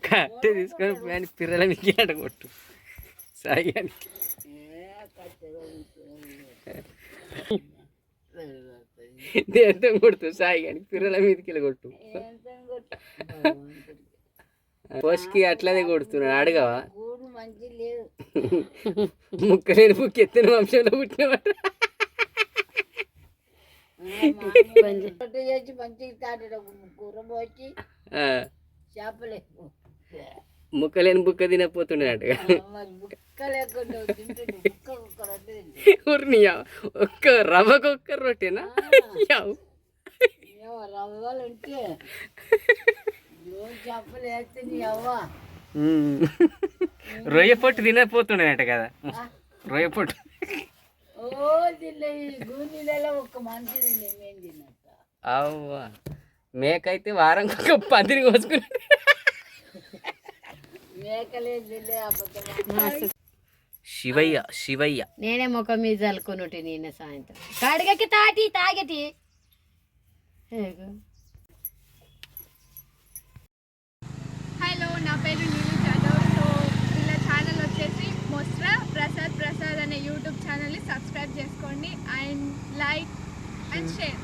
కట్టె తీసుకొని పోయి పిర్రల మిగిలినట్టు కొట్టు సాయానికి. దేంతో కొడుతు సాయిగానికి పిర్రల మీదకి కొట్టు. పోషకి అట్లానే కొడుతున్నాడు అడగవా? ముక్కలేని ముక్కు ఎత్తిన వంశంలో పుట్టినమాట. ముక్కలేని బుక్క తినపోతుండేనట్టుగా. ఒక్క రవ్వకొక్క రొట్టెనా? రొయ్య పొట్టు తినపోతుండేనట కదా, రొయ్య పొట్టు. అవ్వా మేకైతే వారం ఒక 10 కోసుకున్నాడు. శివయ్య శివయ్య నేనే ముఖం మీద చల్లుకున్నట్టు నిన్న సాయంత్రం కడగకి తాగటి. హలో, నా పేరు నీలు జాదవ్. సో వీళ్ళ ఛానల్ వచ్చేసి మొస్రా ప్రసాద్ అనే యూట్యూబ్ ఛానల్ని సబ్స్క్రైబ్ చేసుకోండి అండ్ లైక్ అండ్ షేర్.